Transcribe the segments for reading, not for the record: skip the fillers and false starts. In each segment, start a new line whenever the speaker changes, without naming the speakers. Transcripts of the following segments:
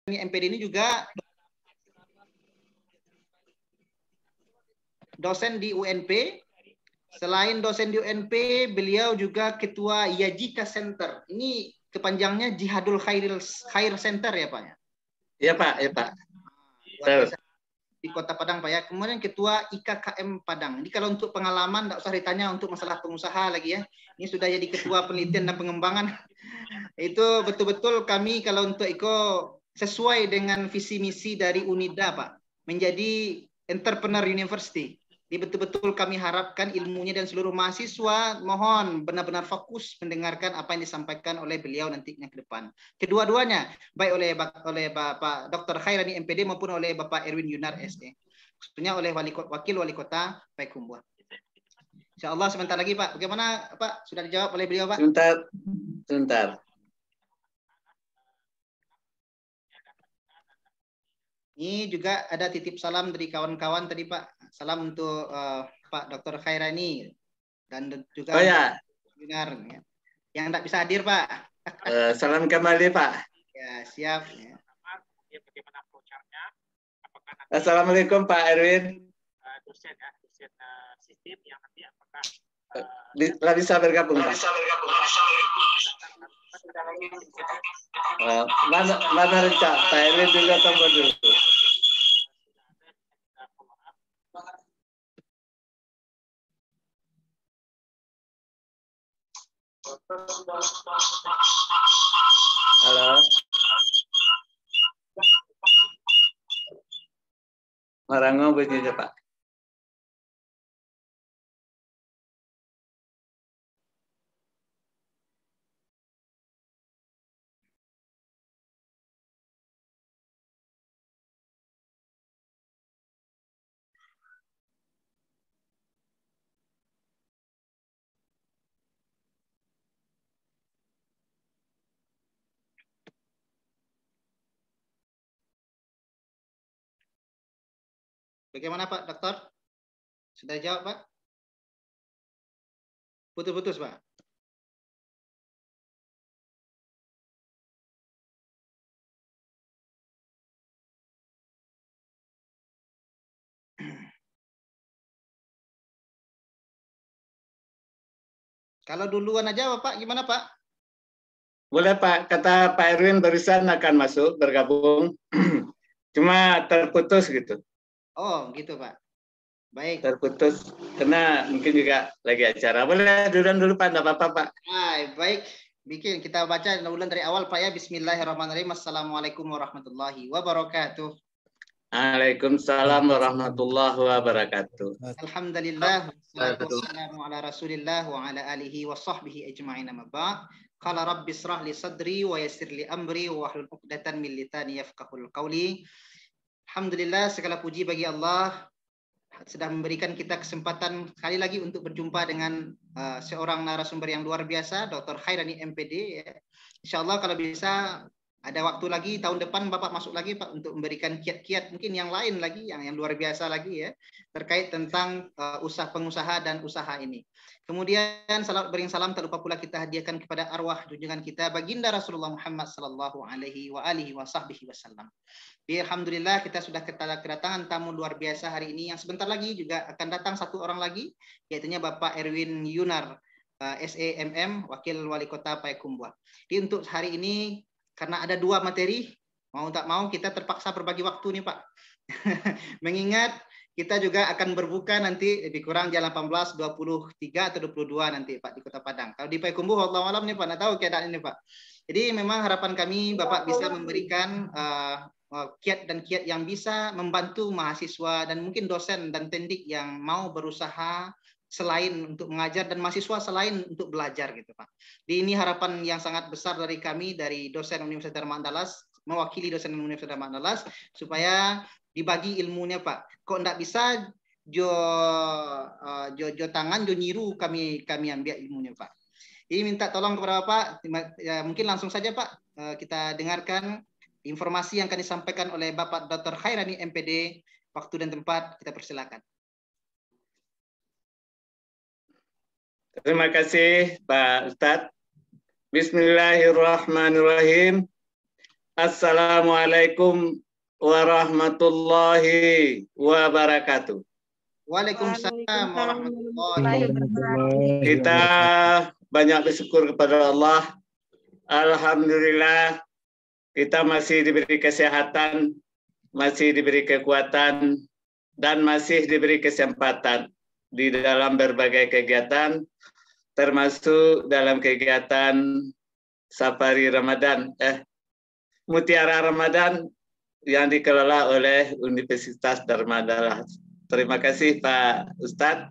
MPD ini juga dosen di UNP. Selain dosen di UNP, beliau juga ketua Yajika Center. Ini kepanjangnya Jihadul Khair Center ya Pak?
Iya Pak, ya Pak.
Di Kota Padang Pak ya. Kemudian ketua IKKM Padang. Ini kalau untuk pengalaman tidak usah ditanya untuk masalah pengusaha lagi ya. Ini sudah jadi ketua penelitian dan pengembangan. Itu betul-betul kami kalau untuk Iko sesuai dengan visi misi dari UNIDA Pak. Menjadi entrepreneur university. Jadi betul-betul kami harapkan ilmunya dan seluruh mahasiswa mohon benar-benar fokus mendengarkan apa yang disampaikan oleh beliau nantinya ke depan. Kedua-duanya, baik oleh Bapak Dr. Khairani MPD maupun oleh Bapak Erwin Yunar SE. Khususnya oleh Wakil Wali Kota Payakumbuh. Insya Allah sebentar lagi Pak. Bagaimana Pak? Sudah dijawab oleh beliau Pak?
Sebentar.
Ini juga ada titip salam dari kawan-kawan tadi Pak. Salam untuk Pak Dr. Khairani dan juga Yunar ya. Yang tidak bisa hadir Pak.
Salam kembali Pak.
Ya siap. Ya.
Assalamualaikum Pak Erwin.
Dosen sistem yang nanti apakah
bisa bergabung Pak? Mana rencana Pak Erwin juga tombol dulu. Halo. Marango begini Pak.
Bagaimana Pak Dokter? Sudah jawab Pak? Putus-putus Pak. Kalau duluan aja Pak, gimana Pak?
Boleh Pak, kata Pak Erwin barusan akan masuk bergabung, cuma terputus gitu.
Oh gitu Pak. Baik.
Terputus karena mungkin juga lagi acara. Boleh duluan dulu Pak, tidak apa-apa Pak.
Baik. Bikin kita baca ulang dari awal Pak ya. Bismillahirrahmanirrahim. Assalamualaikum warahmatullahi wabarakatuh.
Waalaikumsalam warahmatullahi wabarakatuh.
Alhamdulillah. Wassalamu ala Rasulillah wa ala alihi wa sahbihi ajma'in amma ba'd. Qala rabbi israh li sadri wa yassir li amri wa hlul 'uqdatan min lisani yafqahul qawli. Alhamdulillah, segala puji bagi Allah sudah memberikan kita kesempatan sekali lagi untuk berjumpa dengan seorang narasumber yang luar biasa, Dr. Khairani MPD. Ya. Insya Allah kalau bisa ada waktu lagi tahun depan Bapak masuk lagi Pak untuk memberikan kiat-kiat mungkin yang lain lagi, yang luar biasa lagi ya terkait tentang usaha pengusaha dan usaha ini. Kemudian bering salam tak lupa pula kita hadiahkan kepada arwah junjungan kita baginda Rasulullah Muhammad sallallahu alaihi wasallam. Alhamdulillah kita sudah kedatangan tamu luar biasa hari ini yang sebentar lagi juga akan datang satu orang lagi yaitu Bapak Erwin Yunar SEMM Wakil Wali Kota Payakumbuh. Jadi untuk hari ini karena ada dua materi mau tak mau kita terpaksa berbagi waktu nih Pak. Mengingat kita juga akan berbuka nanti lebih kurang jam 18.23 atau 22 nanti Pak di Kota Padang. Kalau di Payakumbuh wallahu alam nih Pak, nggak tahu keadaan ini Pak. Jadi memang harapan kami Bapak bisa memberikan kiat dan kiat yang bisa membantu mahasiswa dan mungkin dosen dan tendik yang mau berusaha selain untuk mengajar dan mahasiswa selain untuk belajar gitu Pak. Jadi ini harapan yang sangat besar dari kami dari dosen Universitas Dharma Andalas mewakili dosen Universitas Dharma Andalas supaya dibagi ilmunya Pak. Kok enggak bisa jo tangan jo niru kami ambil ilmunya Pak. Ini minta tolong kepada Bapak ya, mungkin langsung saja Pak kita dengarkan informasi yang akan disampaikan oleh Bapak Dr. Khairani MPD. Waktu dan tempat kita persilakan.
Terima kasih Pak Ustadz. Bismillahirrahmanirrahim. Assalamualaikum warahmatullahi wabarakatuh.
Waalaikumsalam warahmatullahi wabarakatuh.
Kita banyak bersyukur kepada Allah. Alhamdulillah kita masih diberi kesehatan, masih diberi kekuatan, dan masih diberi kesempatan di dalam berbagai kegiatan, termasuk dalam kegiatan Safari Ramadan, Mutiara Ramadan yang dikelola oleh Universitas Dharma Andalas. Terima kasih Pak Ustadz.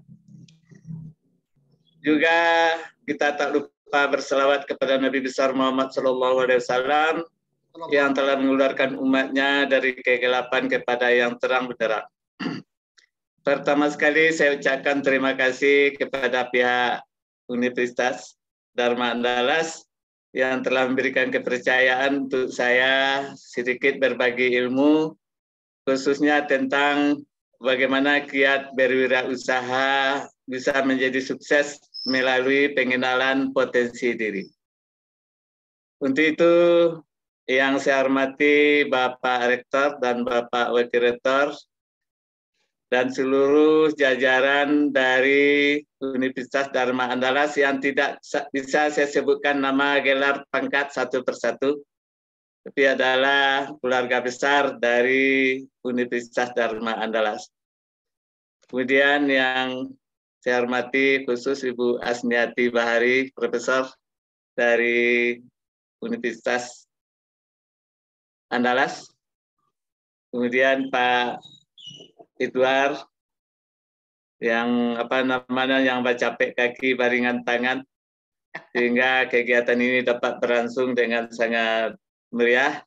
Juga kita tak lupa berselawat kepada Nabi besar Muhammad SAW yang telah mengeluarkan umatnya dari kegelapan kepada yang terang benderang. Pertama sekali saya ucapkan terima kasih kepada pihak Universitas Dharma Andalas yang telah memberikan kepercayaan untuk saya sedikit berbagi ilmu, khususnya tentang bagaimana kiat berwirausaha bisa menjadi sukses melalui pengenalan potensi diri. Untuk itu, yang saya hormati Bapak Rektor dan Bapak Wakil Rektor, dan seluruh jajaran dari Universitas Dharma Andalas yang tidak bisa saya sebutkan nama gelar pangkat satu persatu, tapi adalah keluarga besar dari Universitas Dharma Andalas. Kemudian yang saya hormati khusus Ibu Asniati Bahari, Profesor dari Universitas Andalas. Kemudian Pak Edward yang yang capek kaki baringan tangan sehingga kegiatan ini dapat berlangsung dengan sangat meriah.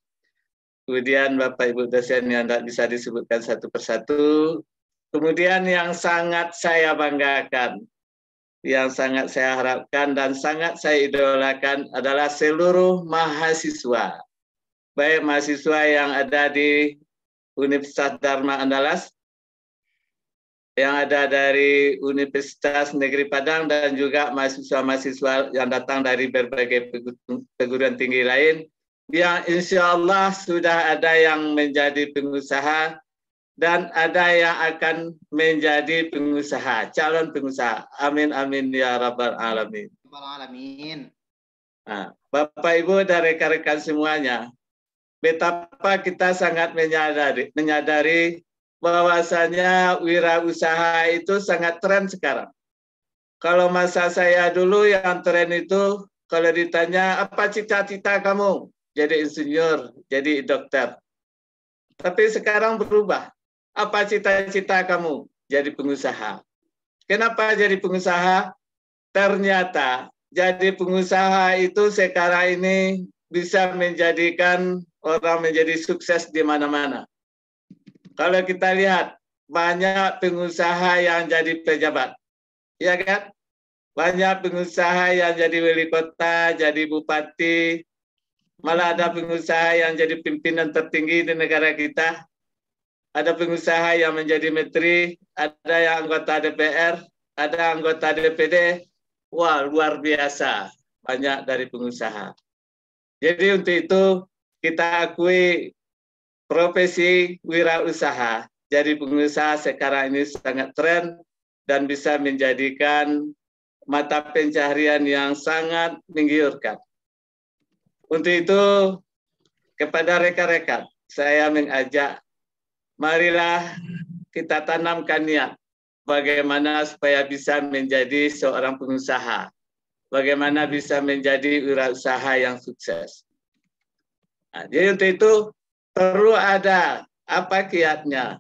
Kemudian Bapak Ibu dosen yang tidak bisa disebutkan satu persatu. Kemudian yang sangat saya banggakan, yang sangat saya harapkan dan sangat saya idolakan adalah seluruh mahasiswa, baik mahasiswa yang ada di Universitas Dharma Andalas, yang ada dari Universitas Negeri Padang, dan juga mahasiswa-mahasiswa yang datang dari berbagai perguruan tinggi lain, yang insya Allah sudah ada yang menjadi pengusaha, dan ada yang akan menjadi pengusaha, calon pengusaha. Amin, amin, ya Rabbal Alamin. Nah, Bapak, Ibu, dan rekan-rekan semuanya, betapa kita sangat menyadari bahwasanya wirausaha itu sangat tren sekarang. Kalau masa saya dulu yang tren itu, kalau ditanya, apa cita-cita kamu? Jadi insinyur, jadi dokter. Tapi sekarang berubah. Apa cita-cita kamu? Jadi pengusaha. Kenapa jadi pengusaha? Ternyata jadi pengusaha itu sekarang ini bisa menjadikan orang menjadi sukses di mana-mana. Kalau kita lihat, banyak pengusaha yang jadi pejabat. Ya kan? Banyak pengusaha yang jadi wali kota, jadi bupati. Malah ada pengusaha yang jadi pimpinan tertinggi di negara kita. Ada pengusaha yang menjadi menteri, ada yang anggota DPR, ada anggota DPD. Wah, luar biasa. Banyak dari pengusaha. Jadi untuk itu kita akui profesi wirausaha. Jadi pengusaha sekarang ini sangat tren dan bisa menjadikan mata pencaharian yang sangat menggiurkan. Untuk itu kepada rekan-rekan saya mengajak, marilah kita tanamkan niat bagaimana supaya bisa menjadi seorang pengusaha, bagaimana bisa menjadi wirausaha yang sukses. Nah, jadi untuk itu perlu ada apa kiatnya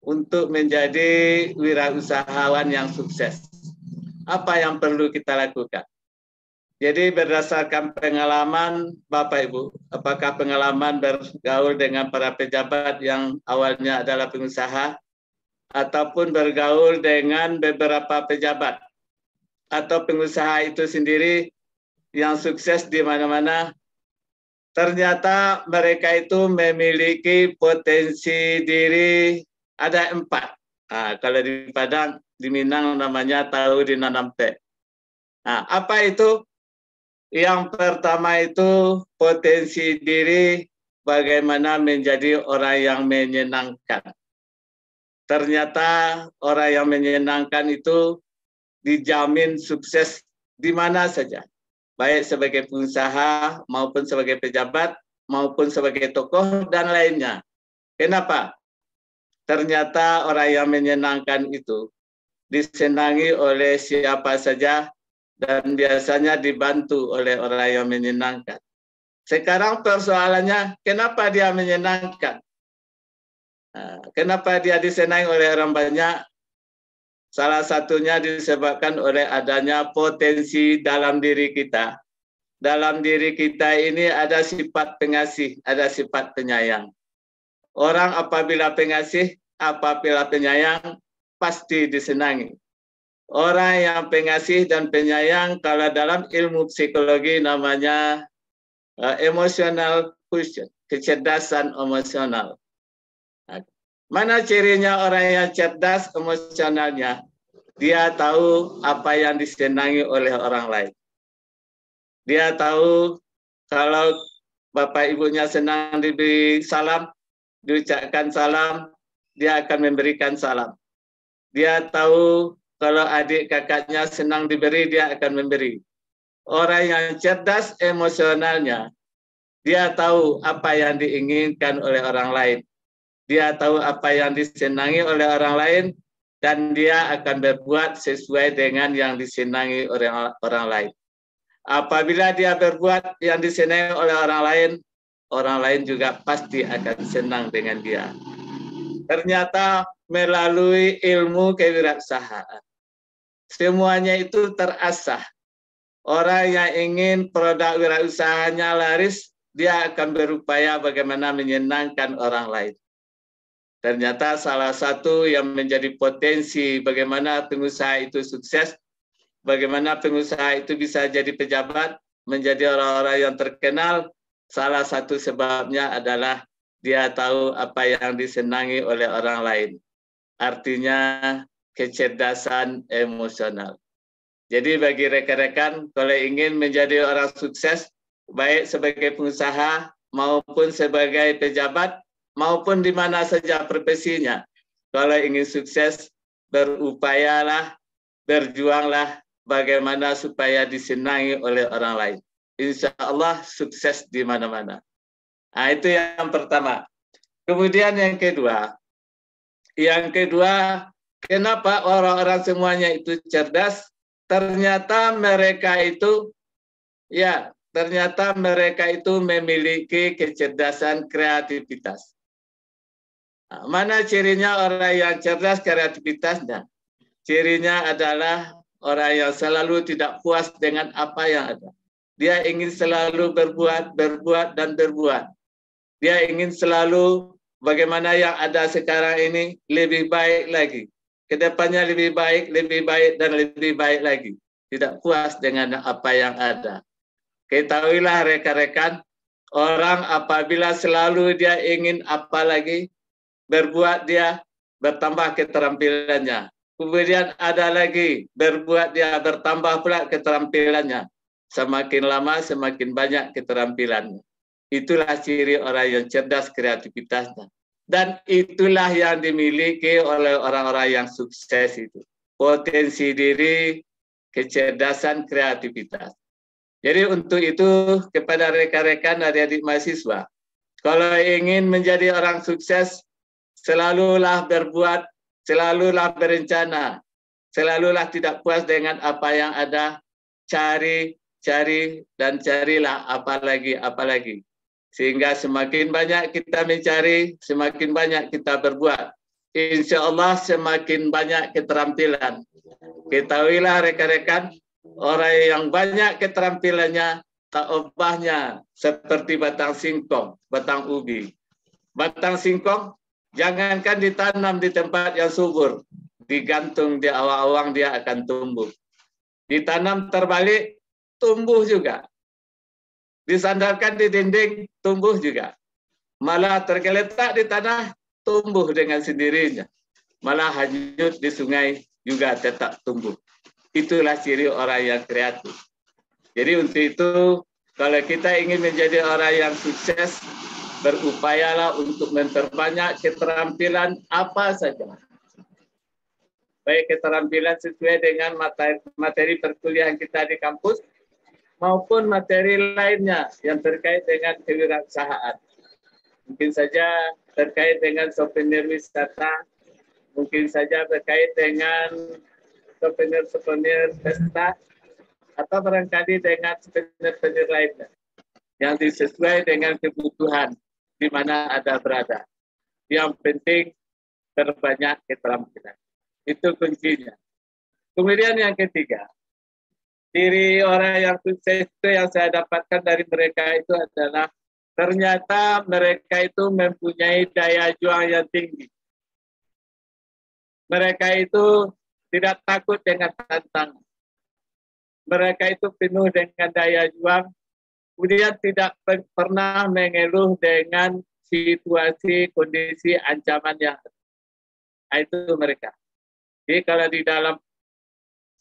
untuk menjadi wirausahawan yang sukses. Apa yang perlu kita lakukan? Jadi berdasarkan pengalaman Bapak Ibu, apakah pengalaman bergaul dengan para pejabat yang awalnya adalah pengusaha, ataupun bergaul dengan beberapa pejabat, atau pengusaha itu sendiri yang sukses di mana-mana, ternyata mereka itu memiliki potensi diri ada 4. Nah, kalau di Padang, di Minang namanya tahu dinanam teh. Nah, apa itu? Yang pertama itu potensi diri bagaimana menjadi orang yang menyenangkan. Ternyata orang yang menyenangkan itu dijamin sukses di mana saja, baik sebagai pengusaha maupun sebagai pejabat maupun sebagai tokoh dan lainnya. Kenapa? Ternyata orang yang menyenangkan itu disenangi oleh siapa saja dan biasanya dibantu oleh orang yang menyenangkan. Sekarang persoalannya, kenapa dia menyenangkan? Kenapa dia disenangi oleh orang banyak? Salah satunya disebabkan oleh adanya potensi dalam diri kita. Dalam diri kita ini ada sifat pengasih, ada sifat penyayang. Orang apabila pengasih, apabila penyayang, pasti disenangi. Orang yang pengasih dan penyayang, kalau dalam ilmu psikologi namanya emotional quotient, kecerdasan emosional. Mana cirinya orang yang cerdas emosionalnya? Dia tahu apa yang disenangi oleh orang lain. Dia tahu kalau bapak ibunya senang diberi salam, diucapkan salam, dia akan memberikan salam. Dia tahu kalau adik kakaknya senang diberi, dia akan memberi. Orang yang cerdas emosionalnya, dia tahu apa yang diinginkan oleh orang lain. Dia tahu apa yang disenangi oleh orang lain, dan dia akan berbuat sesuai dengan yang disenangi oleh orang lain. Apabila dia berbuat yang disenangi oleh orang lain juga pasti akan senang dengan dia. Ternyata melalui ilmu kewirausahaan, semuanya itu terasah. Orang yang ingin produk wirausahanya laris, dia akan berupaya bagaimana menyenangkan orang lain. Ternyata salah satu yang menjadi potensi bagaimana pengusaha itu sukses, bagaimana pengusaha itu bisa jadi pejabat, menjadi orang-orang yang terkenal, salah satu sebabnya adalah dia tahu apa yang disenangi oleh orang lain. Artinya kecerdasan emosional. Jadi bagi rekan-rekan, kalau ingin menjadi orang sukses, baik sebagai pengusaha maupun sebagai pejabat, maupun di mana saja profesinya, kalau ingin sukses, berupayalah, berjuanglah bagaimana supaya disenangi oleh orang lain. Insya Allah sukses di mana-mana. Nah, itu yang pertama. Kemudian yang kedua, kenapa orang-orang semuanya itu cerdas? Ternyata mereka itu memiliki kecerdasan kreativitas. Nah, mana cirinya orang yang cerdas kreativitasnya? Cirinya adalah orang yang selalu tidak puas dengan apa yang ada. Dia ingin selalu berbuat, dan berbuat. Dia ingin selalu bagaimana yang ada sekarang ini lebih baik lagi. Kedepannya lebih baik, dan lebih baik lagi. Tidak puas dengan apa yang ada. Ketahuilah rekan-rekan, orang apabila selalu dia ingin apa lagi, berbuat dia bertambah keterampilannya. Kemudian ada lagi, berbuat dia bertambah pula keterampilannya. Semakin lama semakin banyak keterampilannya. Itulah ciri orang yang cerdas kreativitasnya. Dan itulah yang dimiliki oleh orang-orang yang sukses itu. Potensi diri, kecerdasan kreativitas. Jadi untuk itu kepada rekan-rekan adik-adik mahasiswa, kalau ingin menjadi orang sukses, selalulah berbuat, selalulah berencana, selalulah tidak puas dengan apa yang ada, cari, dan carilah apalagi. Sehingga semakin banyak kita mencari, semakin banyak kita berbuat. Insya Allah semakin banyak keterampilan. Ketahuilah rekan-rekan, orang yang banyak keterampilannya, tak ubahnya seperti batang singkong, batang ubi. Batang singkong, jangankan ditanam di tempat yang subur, digantung di awang-awang dia akan tumbuh. Ditanam terbalik, tumbuh juga. Disandarkan di dinding, tumbuh juga. Malah tergeletak di tanah, tumbuh dengan sendirinya. Malah hanyut di sungai, juga tetap tumbuh. Itulah ciri orang yang kreatif. Jadi untuk itu, kalau kita ingin menjadi orang yang sukses, berupayalah untuk memperbanyak keterampilan apa saja. Baik keterampilan sesuai dengan materi perkuliahan kita di kampus, maupun materi lainnya yang terkait dengan kewirausahaan. Mungkin saja terkait dengan souvenir wisata, mungkin saja terkait dengan souvenir pesta, atau barangkali dengan souvenir lainnya yang disesuai dengan kebutuhan di mana ada berada. Yang penting terbanyak keterampilan. Itu kuncinya. Kemudian yang ketiga, ciri orang yang sukses itu yang saya dapatkan dari mereka itu adalah ternyata mereka itu mempunyai daya juang yang tinggi. Mereka itu tidak takut dengan tantangan. Mereka itu penuh dengan daya juang. Kemudian tidak pernah mengeluh dengan situasi, kondisi, ancaman yang ada. Itu mereka. Jadi kalau di dalam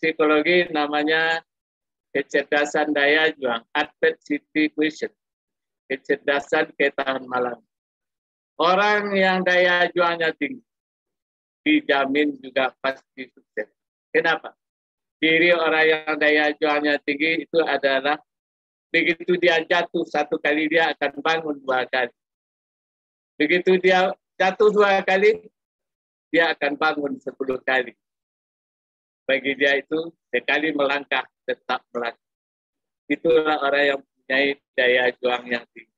psikologi namanya kecerdasan daya juang, adversity quotient, kecerdasan ketahanan malam. Orang yang daya juangnya tinggi, dijamin juga pasti sukses. Kenapa? Ciri orang yang daya juangnya tinggi itu adalah begitu dia jatuh satu kali, dia akan bangun dua kali. Begitu dia jatuh dua kali, dia akan bangun 10 kali. Bagi dia itu sekali melangkah, tetap melangkah. Itulah orang yang mempunyai daya juang yang tinggi.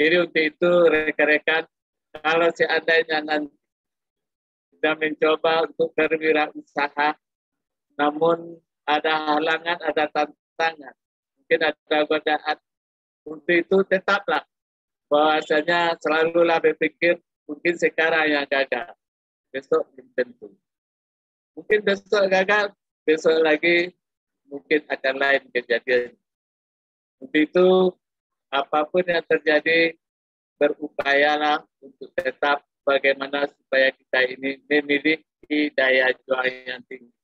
Jadi untuk itu rekan-rekan, kalau seandainya nanti sudah mencoba untuk berwirausaha, namun ada halangan, ada tantangan, mungkin ada godaan, untuk itu tetaplah bahwasanya selalulah berpikir mungkin sekarang yang gagal, besok belum tentu. Mungkin besok gagal, besok lagi mungkin akan lain kejadian. Untuk itu apapun yang terjadi, berupayalah untuk tetap bagaimana supaya kita ini memiliki daya juang yang tinggi,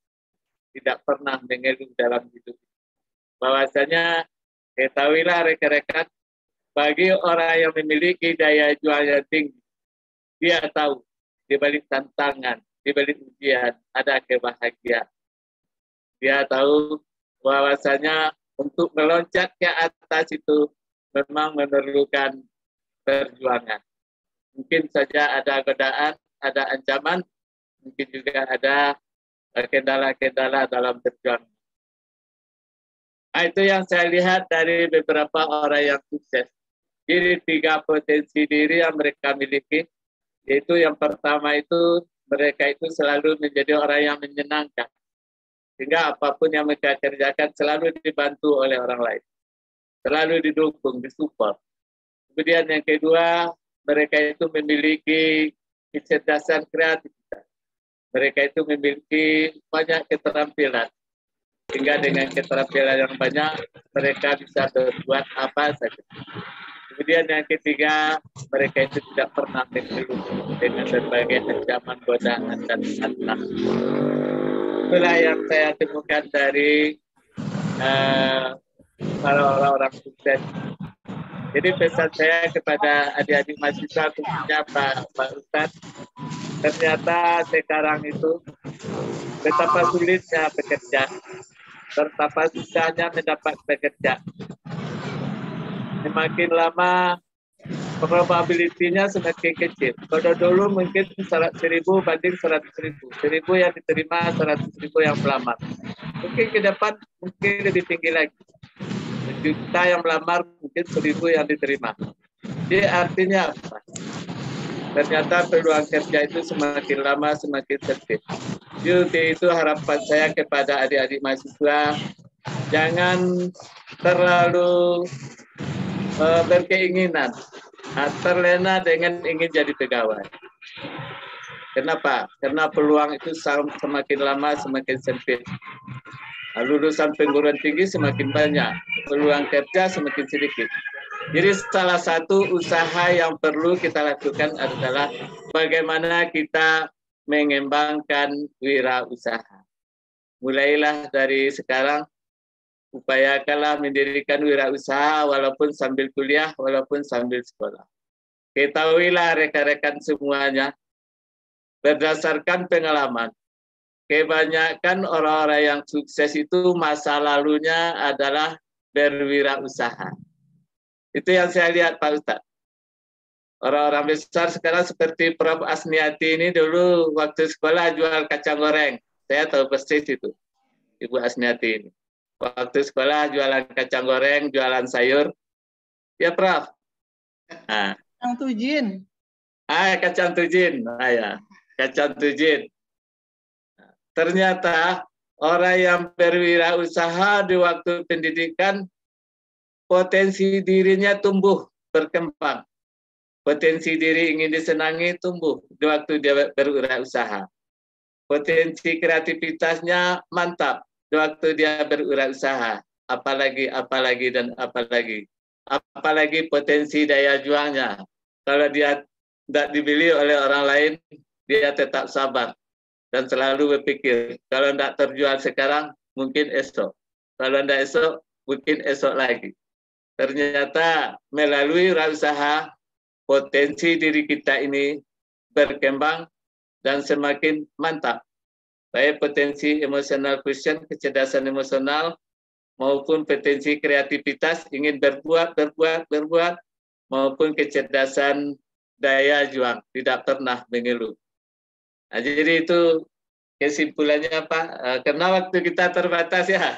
tidak pernah mengeluh dalam hidup. Bahwasanya ketahuilah rekan-rekan, bagi orang yang memiliki daya juang yang tinggi, dia tahu di balik tantangan, di balik ujian ada kebahagiaan. Dia tahu bahwasanya untuk meloncat ke atas itu memang memerlukan perjuangan. Mungkin saja ada godaan, ada ancaman, mungkin juga ada kendala-kendala dalam perjuangan. Nah, itu yang saya lihat dari beberapa orang yang sukses. Jadi 3 potensi diri yang mereka miliki, yaitu yang pertama itu mereka itu selalu menjadi orang yang menyenangkan. Sehingga apapun yang mereka kerjakan selalu dibantu oleh orang lain. Selalu didukung, disupport. Kemudian yang kedua, mereka itu memiliki kecerdasan kreativitas. Mereka itu memiliki banyak keterampilan. Sehingga dengan keterampilan yang banyak, mereka bisa berbuat apa saja. Kemudian yang ketiga, mereka itu tidak pernah mengeluh dengan berbagai ancaman, godaan, dan tantangan. Itulah yang saya temukan dari para orang-orang sukses. Jadi pesan saya kepada adik-adik mahasiswa, khususnya Pak Ustadz, ternyata sekarang itu betapa sulitnya bekerja, betapa susahnya mendapat pekerja. Semakin lama probability-nya semakin kecil. Kalau dulu mungkin 100.000 banding 100.000. 1.000 yang diterima, 100.000 yang melamar. Mungkin ke depan mungkin lebih tinggi lagi. 1 juta yang melamar, mungkin 1.000 yang diterima. Jadi artinya apa? Ternyata peluang kerja itu semakin lama semakin sempit. Jadi itu harapan saya kepada adik-adik mahasiswa, jangan terlalu berkeinginan, terlena dengan ingin jadi pegawai. Kenapa? Karena peluang itu semakin lama semakin sempit. Lulusan perguruan tinggi semakin banyak, peluang kerja semakin sedikit. Jadi salah satu usaha yang perlu kita lakukan adalah bagaimana kita mengembangkan wirausaha. Mulailah dari sekarang, upayakanlah mendirikan wirausaha walaupun sambil kuliah, walaupun sambil sekolah. Ketahuilah rekan-rekan semuanya, berdasarkan pengalaman, kebanyakan orang-orang yang sukses itu masa lalunya adalah berwirausaha. Itu yang saya lihat Pak Ustadz. Orang-orang besar sekarang seperti Prof. Asniati ini dulu waktu sekolah jual kacang goreng. Saya tahu persis itu, Ibu Asniati ini. Waktu sekolah jualan kacang goreng, jualan sayur. Ya Prof. Nah.
Kacang tujin.
Kacang tujin. Ya. Kacang tujin. Ternyata orang yang berwirausaha di waktu pendidikan, potensi dirinya tumbuh, berkembang. Potensi diri ingin disenangi tumbuh di waktu dia berwirausaha. Potensi kreativitasnya mantap di waktu dia berwirausaha. Apalagi dan apalagi. Apalagi potensi daya juangnya. Kalau dia tidak dibeli oleh orang lain, dia tetap sabar dan selalu berpikir, kalau tidak terjual sekarang, mungkin esok. Kalau tidak esok, mungkin esok lagi. Ternyata melalui usaha, potensi diri kita ini berkembang dan semakin mantap. Baik potensi emosional quotient, kecerdasan emosional, maupun potensi kreativitas, ingin berbuat, maupun kecerdasan daya juang, tidak pernah mengeluh. Nah, jadi itu kesimpulannya Pak, karena waktu kita terbatas ya.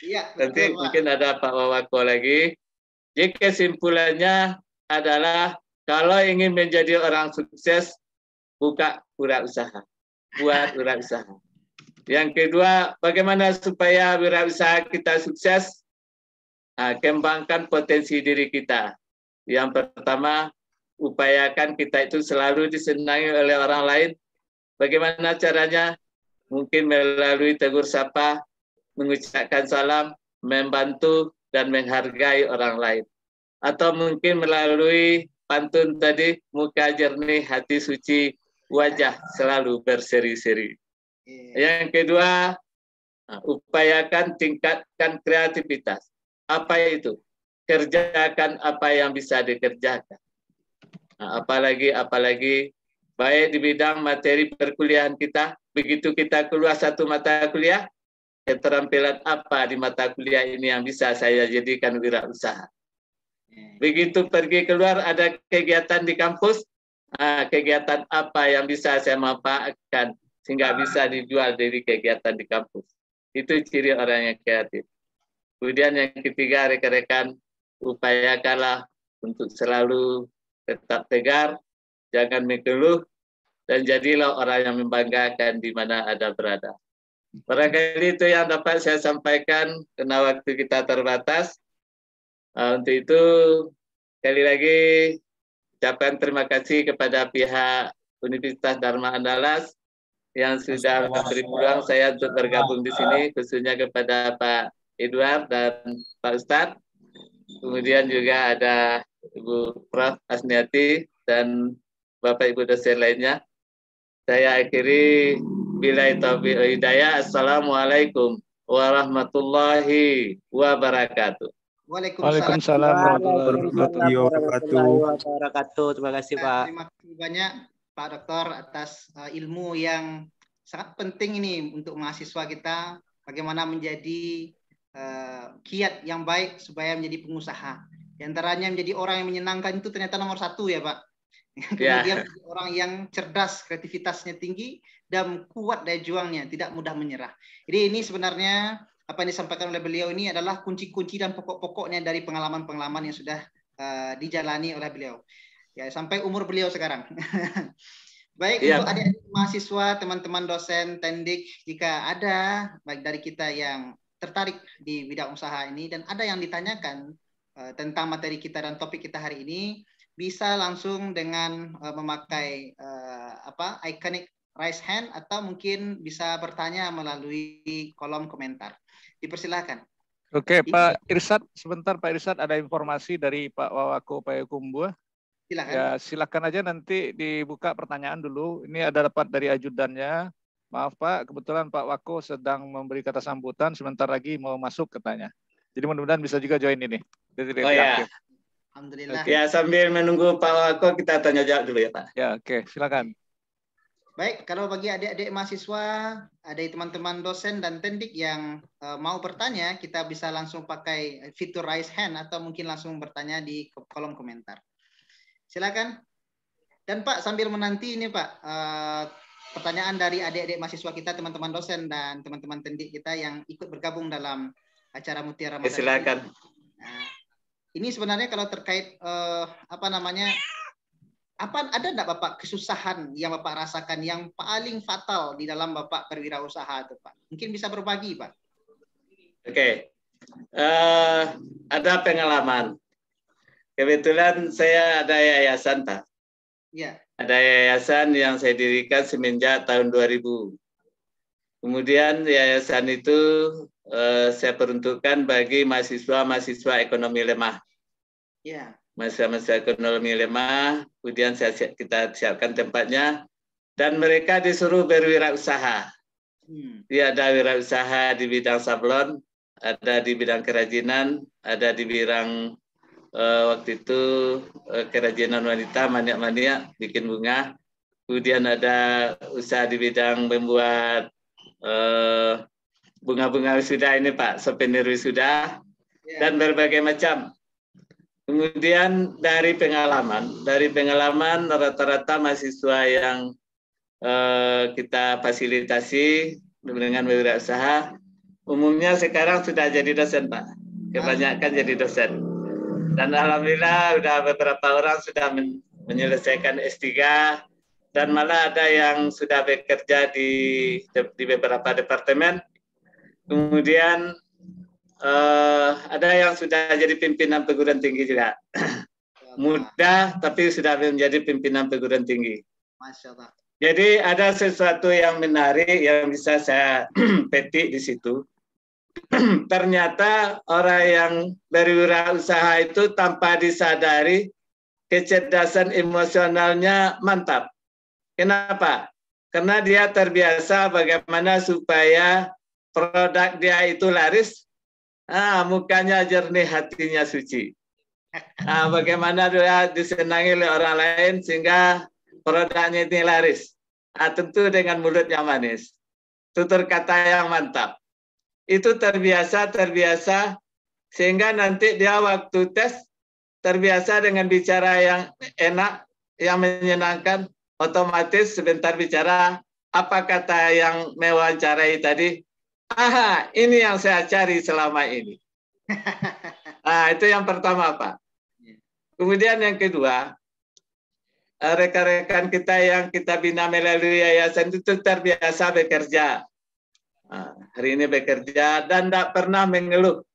Iya,
Nanti
betul,
mungkin ada Pak Wawako lagi. Jadi kesimpulannya adalah kalau ingin menjadi orang sukses, buka wirausaha, buat wirausaha. Yang kedua, bagaimana supaya wirausaha kita sukses? Nah, kembangkan potensi diri kita. Yang pertama, upayakan kita itu selalu disenangi oleh orang lain. Bagaimana caranya? Mungkin melalui tegur sapa, mengucapkan salam, membantu, dan menghargai orang lain. Atau mungkin melalui pantun tadi, muka jernih, hati suci, wajah selalu berseri-seri. Yang kedua, upayakan tingkatkan kreativitas. Apa itu? Kerjakan apa yang bisa dikerjakan. Nah, apalagi baik di bidang materi perkuliahan kita, begitu kita keluar satu mata kuliah, keterampilan apa di mata kuliah ini yang bisa saya jadikan wirausaha. Begitu pergi keluar ada kegiatan di kampus, kegiatan apa yang bisa saya manfaatkan sehingga bisa dijual dari kegiatan di kampus. Itu ciri orang yang kreatif. Kemudian yang ketiga, rekan-rekan, upayakanlah untuk selalu tetap tegar, jangan mengeluh, dan jadilah orang yang membanggakan di mana ada berada. Barangkali itu yang dapat saya sampaikan karena waktu kita terbatas. Untuk itu, sekali lagi, ucapkan terima kasih kepada pihak Universitas Dharma Andalas yang sudah memberi peluang saya untuk bergabung di sini, khususnya kepada Pak Edward dan Pak Ustadz. Kemudian juga ada Ibu Prof. Asniati dan Bapak Ibu dosen lainnya. Saya akhiri billahi taufiq wal hidayah. Assalamualaikum warahmatullahi wabarakatuh.
Waalaikumsalam
warahmatullahi wabarakatuh. Terima kasih Pak.
Terima kasih banyak Pak Doktor atas ilmu yang sangat penting ini untuk mahasiswa kita. Bagaimana menjadi kiat yang baik supaya menjadi pengusaha. Di antaranya menjadi orang yang menyenangkan itu ternyata nomor satu ya Pak. Kemudian orang yang cerdas, kreativitasnya tinggi dan kuat daya juangnya, tidak mudah menyerah. Jadi ini sebenarnya apa yang disampaikan oleh beliau ini adalah kunci-kunci dan pokok-pokoknya dari pengalaman-pengalaman yang sudah dijalani oleh beliau. Ya, sampai umur beliau sekarang. Baik, untuk adik-adik mahasiswa, teman-teman dosen, tendik, jika ada baik dari kita yang tertarik di bidang usaha ini dan ada yang ditanyakan tentang materi kita dan topik kita hari ini, bisa langsung dengan memakai iconic raise hand atau mungkin bisa bertanya melalui kolom komentar. Dipersilakan.
Oke, Pak Irsad, sebentar Pak Irsad, ada informasi dari Pak Wawako Payakumbuh.
Silakan.
Ya, silakan aja nanti dibuka pertanyaan dulu. Ini ada dapat dari ajudannya. Maaf Pak, kebetulan Pak Wako sedang memberi kata sambutan, sebentar lagi mau masuk katanya. Jadi mudah-mudahan bisa juga join ini.
Oh ya.
Alhamdulillah.
Ya, sambil menunggu Pak Wako, kita tanya jawab dulu ya Pak.
Ya, oke, silakan.
Baik, kalau bagi adik-adik mahasiswa, ada teman-teman dosen dan tendik yang mau bertanya, kita bisa langsung pakai fitur raise hand atau mungkin langsung bertanya di kolom komentar. Silakan. Dan Pak, sambil menanti ini Pak, pertanyaan dari adik-adik mahasiswa kita, teman-teman dosen dan teman-teman tendik kita yang ikut bergabung dalam acara Mutiara Ramadan.
Silakan.
Nah, ini sebenarnya kalau terkait ada enggak Bapak kesusahan yang Bapak rasakan yang paling fatal di dalam Bapak berwirausaha itu Pak? Mungkin bisa berbagi Pak.
Oke. Ada pengalaman. Kebetulan saya ada yayasan Pak.
Ya.
Ada yayasan yang saya dirikan semenjak tahun 2000. Kemudian yayasan itu saya peruntukkan bagi mahasiswa-mahasiswa ekonomi lemah.
Ya.
Mahasiswa ekonomi lemah, kemudian kita siapkan tempatnya, dan mereka disuruh berwirausaha. Dia ada wirausaha di bidang sablon, ada di bidang kerajinan, ada di bidang waktu itu kerajinan wanita, maniak-maniak, bikin bunga. Kemudian ada usaha di bidang membuat bunga-bunga wisuda ini Pak, souvenir wisuda, dan berbagai macam. Kemudian dari pengalaman rata-rata mahasiswa yang kita fasilitasi dengan wirausaha, umumnya sekarang sudah jadi dosen Pak, kebanyakan jadi dosen. Dan alhamdulillah sudah beberapa orang sudah menyelesaikan S3 dan malah ada yang sudah bekerja di beberapa departemen. Kemudian ada yang sudah jadi pimpinan perguruan tinggi juga. Muda tapi sudah menjadi pimpinan perguruan tinggi.
Masya Allah.
Jadi ada sesuatu yang menarik yang bisa saya petik di situ. Ternyata orang yang berwirausaha itu tanpa disadari kecerdasan emosionalnya mantap. Kenapa? Karena dia terbiasa bagaimana supaya produk dia itu laris. Mukanya jernih, hatinya suci. Bagaimana dia disenangi oleh orang lain sehingga produknya ini laris. Tentu dengan mulut yang manis. Tutur kata yang mantap. Itu terbiasa sehingga nanti dia waktu tes terbiasa dengan bicara yang enak, yang menyenangkan, otomatis sebentar bicara apa kata yang mewawancarai tadi. Ini yang saya cari selama ini. Itu yang pertama, Pak. Kemudian yang kedua, rekan-rekan kita yang kita bina melalui yayasan itu terbiasa bekerja. Hari ini bekerja dan tidak pernah mengeluh.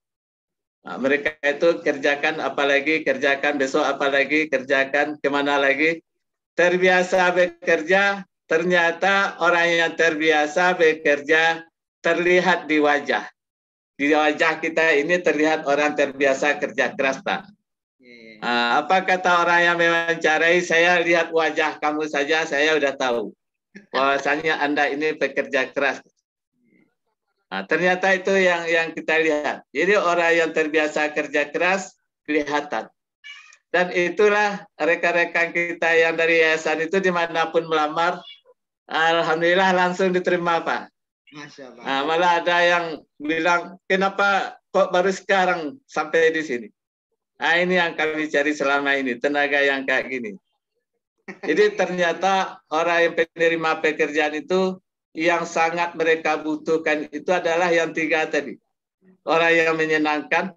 Mereka itu kerjakan apalagi, kerjakan besok apalagi, kerjakan kemana lagi. Terbiasa bekerja, ternyata orang yang terbiasa bekerja terlihat di wajah. Di wajah kita ini terlihat orang terbiasa kerja keras, Pak. Apa kata orang yang mewawancarai, saya lihat wajah kamu saja, saya udah tahu bahwasanya Anda ini pekerja keras. Ternyata itu yang kita lihat. Jadi orang yang terbiasa kerja keras kelihatan. Dan itulah rekan-rekan kita yang dari yayasan itu dimanapun melamar, alhamdulillah langsung diterima, Pak.
Masya Allah.
Malah ada yang bilang, kenapa kok baru sekarang sampai di sini? Ini yang kami cari selama ini, tenaga yang kayak gini. Jadi ternyata orang yang penerima pekerjaan itu, yang sangat mereka butuhkan itu adalah yang tiga tadi. Orang yang menyenangkan,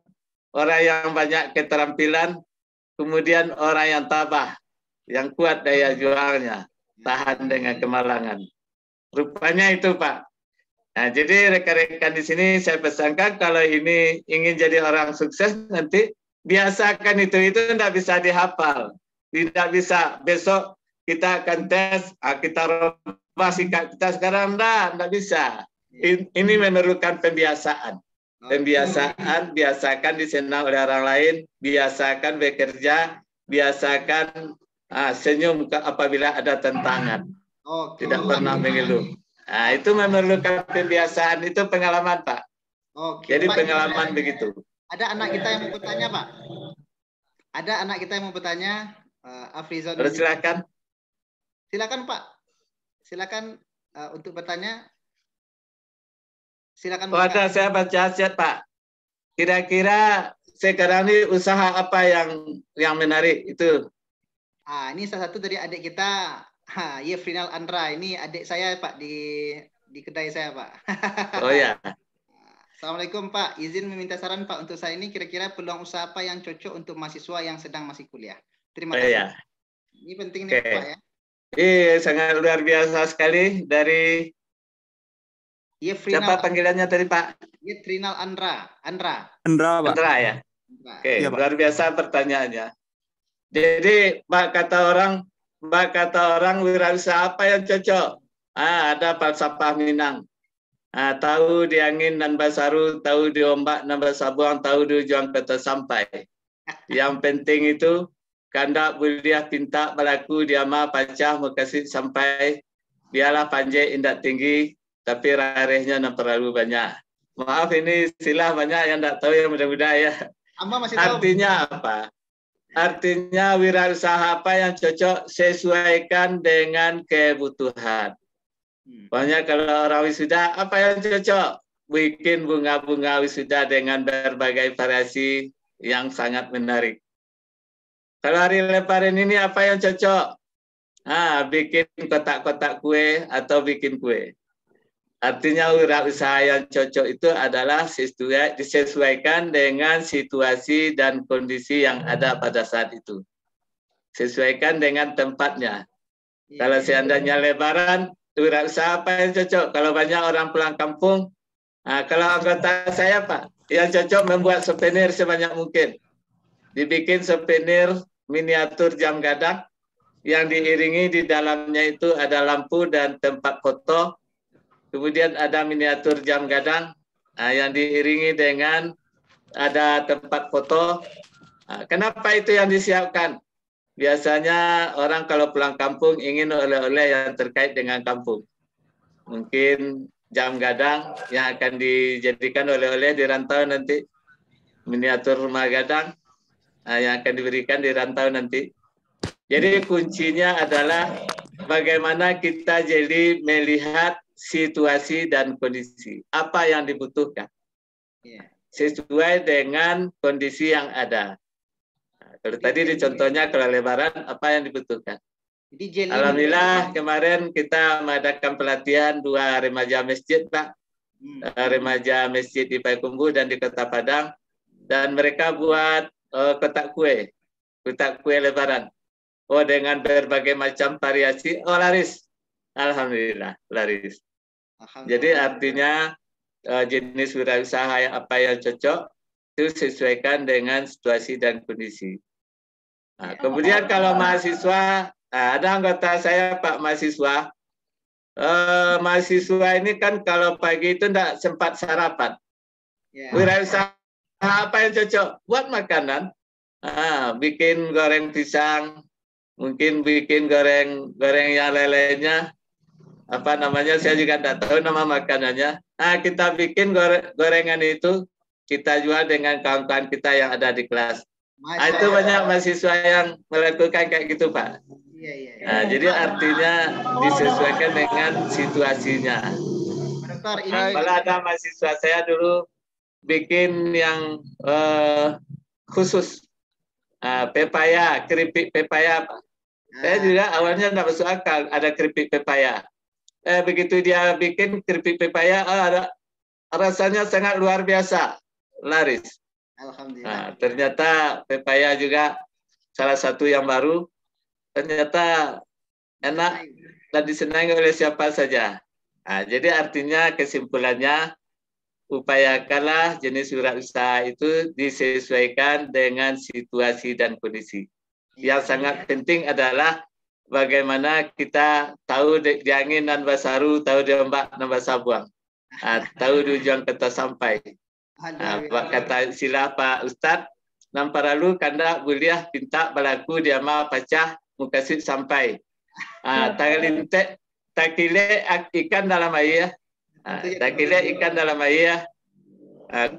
orang yang banyak keterampilan, kemudian orang yang tabah, yang kuat daya jualnya, tahan dengan kemalangan. Rupanya itu, Pak. Jadi rekan-rekan di sini saya pesankan kalau ini ingin jadi orang sukses nanti biasakan itu tidak bisa dihafal, tidak bisa besok kita akan tes, kita rubah sikap kita sekarang tidak bisa. Ini memerlukan pembiasaan. Pembiasaan, biasakan disenang oleh orang lain, biasakan bekerja, biasakan senyum apabila ada tantangan. Tidak pernah mengeluh. Itu memerlukan pembiasaan, itu pengalaman, Pak. Jadi Pak, pengalaman begitu.
Ada anak kita yang bertanya, Pak. Ada anak kita yang mau bertanya, Afrizal.
Silakan.
Silakan Pak. Silakan untuk bertanya. Silakan.
Ada saya baca chat Pak. Kira-kira sekarang ini usaha apa yang menarik itu?
Ini salah satu dari adik kita, Yefrinal Andra. Ini adik saya Pak di kedai saya Pak.
Oh ya.
Assalamualaikum Pak, izin meminta saran Pak untuk saya ini kira-kira peluang usaha apa yang cocok untuk mahasiswa yang sedang masih kuliah. Terima kasih.
Ya.
Ini penting nih Pak ya.
Sangat luar biasa sekali dari siapa panggilannya tadi Pak?
Yefrinal Andra.
Pak.
Andra ya. Oke, ya, luar biasa pertanyaannya. Jadi Mbak kata orang wirausaha apa yang cocok? Ada falsafah Minang. Tahu di angin nan basaru, tahu di ombak nan basabuang, tahu di ujung kata sampai. Yang penting itu kandak buliah pinta berlaku diama pacah makasih sampai biarlah panjai indak tinggi tapi rarehnya nan terlalu banyak. Maaf ini silah banyak yang tidak tahu yang mudah-mudah ya. Artinya apa? Artinya wirausaha apa yang cocok sesuaikan dengan kebutuhan. Banyak kalau orang wisuda, apa yang cocok? Bikin bunga-bunga wisuda dengan berbagai variasi yang sangat menarik. Kalau hari Lebaran ini apa yang cocok? Bikin kotak-kotak kue atau bikin kue. Artinya wirausaha yang cocok itu adalah disesuaikan dengan situasi dan kondisi yang ada pada saat itu. Sesuaikan dengan tempatnya. Kalau seandainya Lebaran, wirausaha apa yang cocok? Kalau banyak orang pulang kampung, kalau anggota saya Pak, yang cocok membuat souvenir sebanyak mungkin. Dibikin souvenir miniatur jam gadang, yang diiringi di dalamnya itu ada lampu dan tempat foto. Kemudian ada miniatur jam gadang, yang diiringi dengan ada tempat foto. Kenapa itu yang disiapkan? Biasanya orang kalau pulang kampung ingin oleh-oleh yang terkait dengan kampung. Mungkin jam gadang yang akan dijadikan oleh-oleh di rantau nanti. Miniatur rumah gadang yang akan diberikan di rantau nanti. Jadi kuncinya adalah bagaimana kita jadi melihat situasi dan kondisi. Apa yang dibutuhkan. Sesuai dengan kondisi yang ada. Kalau tadi di contohnya kalau Lebaran apa yang dibutuhkan? Alhamdulillah kemarin kita mengadakan pelatihan 2 remaja masjid Pak, remaja masjid di Payakumbuh dan di Kota Padang, dan mereka buat kotak kue Lebaran. Dengan berbagai macam variasi, laris. Alhamdulillah laris. Jadi artinya jenis wirausaha apa yang cocok itu sesuaikan dengan situasi dan kondisi. Kemudian kalau mahasiswa, ada anggota saya Pak mahasiswa. Mahasiswa ini kan kalau pagi itu tidak sempat sarapan. Wirausaha apa yang cocok? Buat makanan, bikin goreng pisang, mungkin bikin goreng yang lainnya. Apa namanya? Saya juga tidak tahu nama makanannya. Kita bikin gorengan itu kita jual dengan kawan-kawan kita yang ada di kelas. Itu banyak mahasiswa yang melakukan kayak gitu Pak. Jadi artinya disesuaikan dengan situasinya. Kalau ada mahasiswa saya dulu bikin yang khusus pepaya, keripik pepaya Pak. Saya juga awalnya tidak masuk akal ada keripik pepaya. Begitu dia bikin keripik pepaya, rasanya sangat luar biasa, laris. Alhamdulillah. Ternyata pepaya juga salah satu yang baru. Ternyata enak dan disenangi oleh siapa saja. Jadi artinya kesimpulannya, upayakanlah jenis wirausaha itu disesuaikan dengan situasi dan kondisi. Yang sangat penting adalah bagaimana kita tahu di angin nan basaru, tahu di ombak nan basabuang, tahu di ujung kata sampai. Kata sila Pak Ustadz, namparalu kandak buliah pinta berlaku diama pacah mukasid sampai. Takile ikan dalam air. Takile ikan dalam air.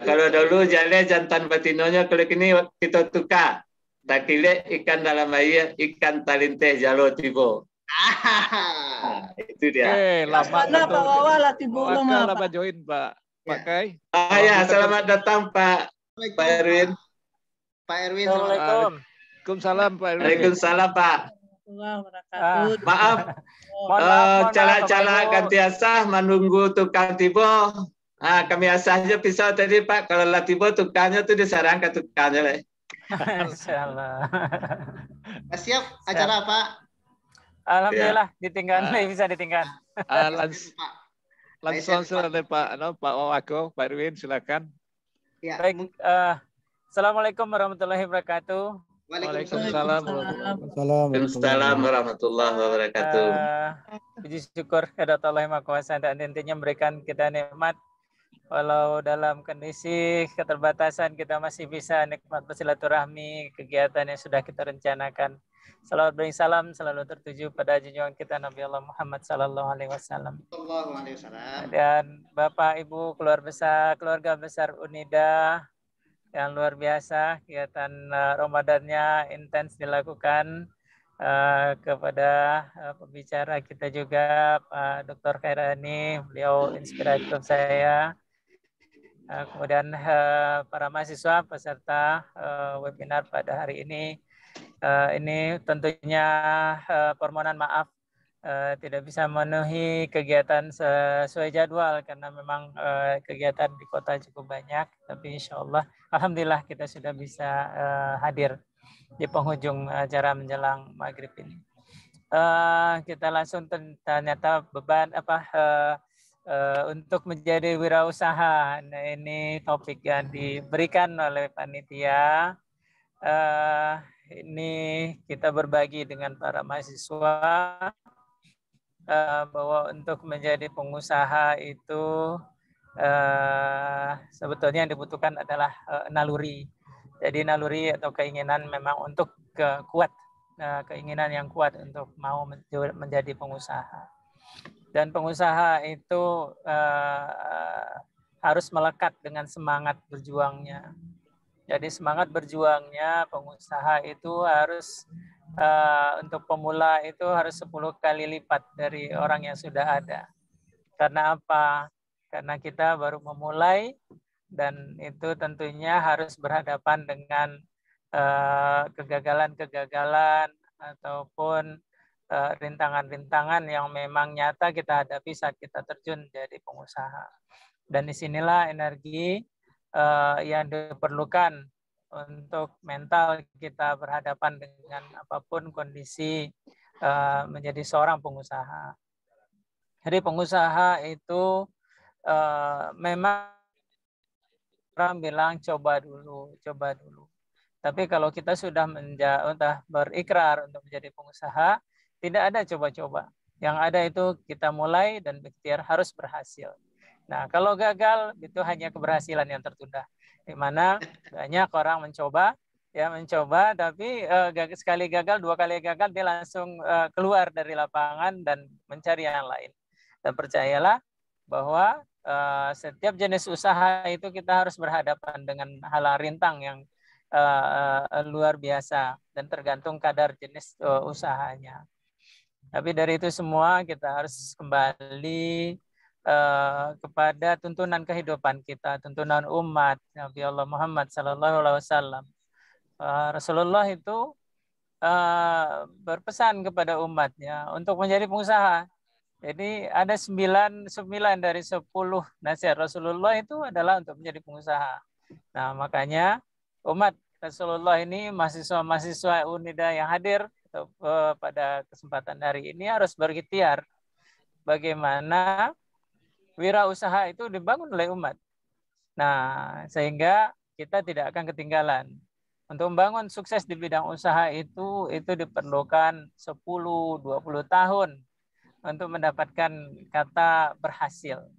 Kalau dulu jale jantan batinonya, kalau kini kita tukar. takile ikan dalam air, ikan talinteh jalo tibo. Nah, itu dia.
lama
Mana Pak Wawa lah tibo
Wakal
lama
lama
Pak.
join Pak. Pak Kai.
Ya, selamat datang Pak Erwin.
Pak Erwin,
Assalamualaikum.
Waalaikumsalam Pak Erwin.
Waalaikumsalam Pak.
Wabarakatuh.
Maaf,
Mohon maaf,
cala-cala
Bapak Ibu.
ganti asah menunggu tukang tibo. Kami asahnya pisau tadi Pak. Kalau lah tibo tukangnya tuh disarang ke tukangnya lah.
Insyaallah.
siap acara Pak.
Alhamdulillah ditinggal, bisa ditinggal.
Langsung oleh Pak Wako, Pak Erwin, silakan.
Ya,
Baik, Assalamualaikum warahmatullahi wabarakatuh.
Waalaikumsalam.
Waalaikumsalam warahmatullahi wabarakatuh.
Puji syukur kepada Allah Yang Maha Kuasa dan intinya memberikan kita nikmat. Walau dalam kondisi keterbatasan kita masih bisa nikmat bersilaturahmi, kegiatan yang sudah kita rencanakan. Salawat beri salam selalu tertuju pada junjungan kita Nabi Allah Muhammad Sallallahu Alaihi Wasallam. Dan Bapak Ibu keluarga besar Unida yang luar biasa, kegiatan Ramadannya intens dilakukan. Kepada pembicara kita juga Pak Dr. Khairani, beliau inspiratif saya. Kemudian para mahasiswa peserta webinar pada hari ini tentunya permohonan maaf tidak bisa memenuhi kegiatan sesuai jadwal karena memang kegiatan di kota cukup banyak, tapi insya Allah alhamdulillah kita sudah bisa hadir di penghujung acara menjelang maghrib ini. Kita langsung ternyata beban untuk menjadi wirausaha. Nah, ini topik yang diberikan oleh panitia. Ini kita berbagi dengan para mahasiswa bahwa untuk menjadi pengusaha itu sebetulnya yang dibutuhkan adalah naluri. Jadi naluri atau keinginan memang untuk keinginan yang kuat untuk mau menjadi pengusaha. Dan pengusaha itu harus melekat dengan semangat berjuangnya. Jadi semangat berjuangnya pengusaha itu harus untuk pemula itu harus 10 kali lipat dari orang yang sudah ada. Karena apa? Karena kita baru memulai dan itu tentunya harus berhadapan dengan kegagalan-kegagalan ataupun rintangan-rintangan yang memang nyata kita hadapi saat kita terjun jadi pengusaha. Dan disinilah energi yang diperlukan untuk mental kita berhadapan dengan apapun kondisi menjadi seorang pengusaha. Jadi pengusaha itu memang orang bilang coba dulu. Tapi kalau kita sudah berikrar untuk menjadi pengusaha, tidak ada coba-coba. Yang ada itu kita mulai dan berikhtiar harus berhasil. Nah, kalau gagal itu hanya keberhasilan yang tertunda. Di mana banyak orang mencoba, tapi sekali gagal, 2 kali gagal dia langsung keluar dari lapangan dan mencari yang lain. Dan percayalah bahwa setiap jenis usaha itu kita harus berhadapan dengan hal rintang yang luar biasa dan tergantung kadar jenis usahanya. Tapi dari itu semua kita harus kembali kepada tuntunan kehidupan kita, tuntunan umat Nabi Allah Muhammad Sallallahu Alaihi Wasallam. Rasulullah itu berpesan kepada umatnya untuk menjadi pengusaha. Jadi ada 9 dari 10 nasihat Rasulullah itu adalah untuk menjadi pengusaha. Nah, makanya umat Rasulullah ini, mahasiswa-mahasiswa Unida yang hadir pada kesempatan hari ini harus berikhtiar bagaimana wirausaha itu dibangun oleh umat. Nah, sehingga kita tidak akan ketinggalan. Untuk membangun sukses di bidang usaha itu diperlukan 10-20 tahun untuk mendapatkan kata berhasil.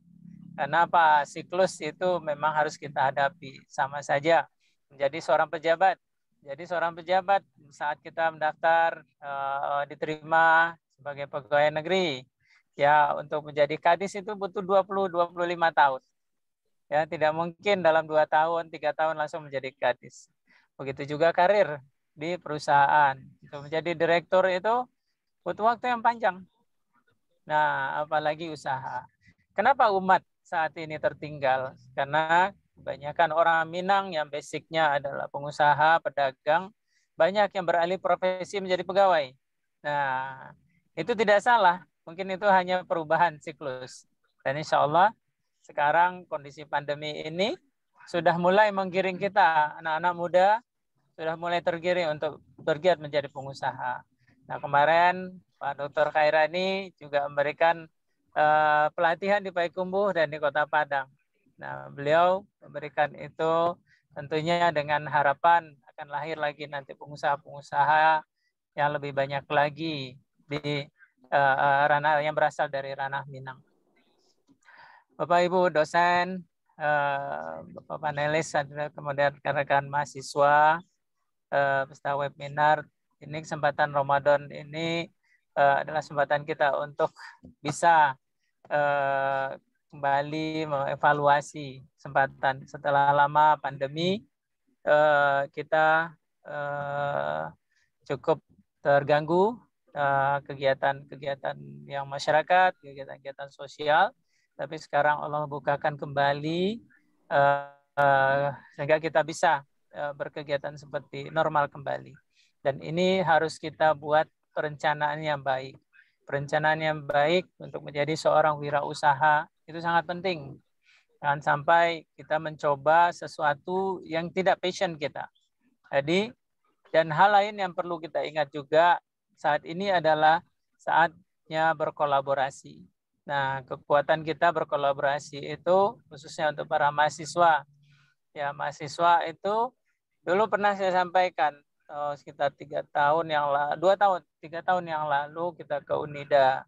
Karena apa? Siklus itu memang harus kita hadapi. Sama saja menjadi seorang pejabat. Jadi seorang pejabat saat kita mendaftar diterima sebagai pegawai negeri, ya untuk menjadi kadis itu butuh 20-25 tahun. Ya, tidak mungkin dalam 2 tahun, 3 tahun langsung menjadi kadis. Begitu juga karir. di perusahaan. Untuk menjadi direktur itu butuh waktu yang panjang. Nah, apalagi usaha. Kenapa umat saat ini tertinggal? Karena kebanyakan orang Minang yang basicnya adalah pengusaha, pedagang, banyak yang beralih profesi menjadi pegawai. Nah, itu tidak salah. Mungkin itu hanya perubahan siklus. Dan insya Allah sekarang kondisi pandemi ini sudah mulai menggiring kita, anak-anak muda, sudah mulai tergiring untuk bergiat menjadi pengusaha. Nah, kemarin Pak Dr. Khairani juga memberikan pelatihan di Payakumbuh dan di Kota Padang. Nah, beliau memberikan itu tentunya dengan harapan akan lahir lagi nanti pengusaha-pengusaha yang lebih banyak lagi di ranah yang berasal dari ranah Minang. Bapak Ibu dosen, Bapak panelis, kemudian rekan-rekan mahasiswa, peserta webinar, ini kesempatan Ramadan ini adalah kesempatan kita untuk bisa kembali mengevaluasi kesempatan setelah lama pandemi. Kita cukup terganggu kegiatan-kegiatan yang masyarakat, kegiatan-kegiatan sosial, tapi sekarang Allah bukakan kembali sehingga kita bisa berkegiatan seperti normal kembali. Dan ini harus kita buat perencanaan yang baik. Perencanaan yang baik untuk menjadi seorang wirausaha itu sangat penting. Jangan sampai kita mencoba sesuatu yang tidak passion kita. Jadi, dan hal lain yang perlu kita ingat juga saat ini adalah saatnya berkolaborasi. Nah, kekuatan kita berkolaborasi itu khususnya untuk para mahasiswa. Ya, mahasiswa itu dulu pernah saya sampaikan sekitar 3 tahun yang lalu, 3 tahun yang lalu kita ke Unida.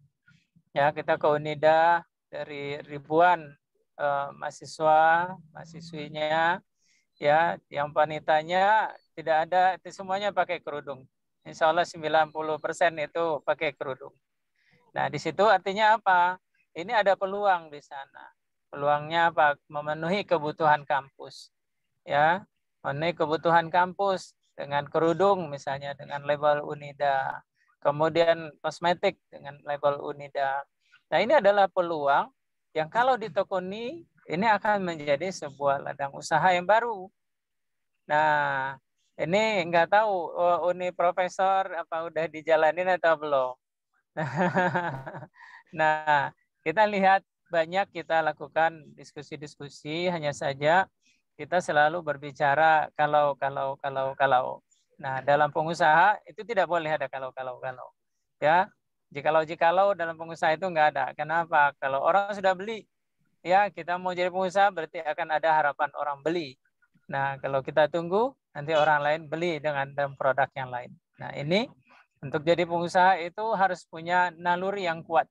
Ya, kita ke Unida dari ribuan mahasiswa, mahasiswinya, ya, yang wanitanya tidak ada, itu semuanya pakai kerudung. Insya Allah 90% itu pakai kerudung. Nah, di situ artinya apa? Ini ada peluang di sana. Peluangnya apa? Memenuhi kebutuhan kampus. Ya, memenuhi kebutuhan kampus dengan kerudung misalnya dengan label Unida. Kemudian kosmetik dengan label Unida. Nah, ini adalah peluang yang kalau ditekuni ini akan menjadi sebuah ladang usaha yang baru. Nah, ini nggak tahu Uni Profesor apa udah dijalanin atau belum. Nah, kita lihat banyak kita lakukan diskusi-diskusi, hanya saja kita selalu berbicara kalau. Nah, dalam pengusaha itu tidak boleh ada kalau. Ya, jikalau dalam pengusaha itu nggak ada. Kenapa? Kalau orang sudah beli, ya kita mau jadi pengusaha berarti akan ada harapan orang beli. Nah, kalau kita tunggu, nanti orang lain beli dengan produk yang lain. Nah, ini untuk jadi pengusaha itu harus punya naluri yang kuat.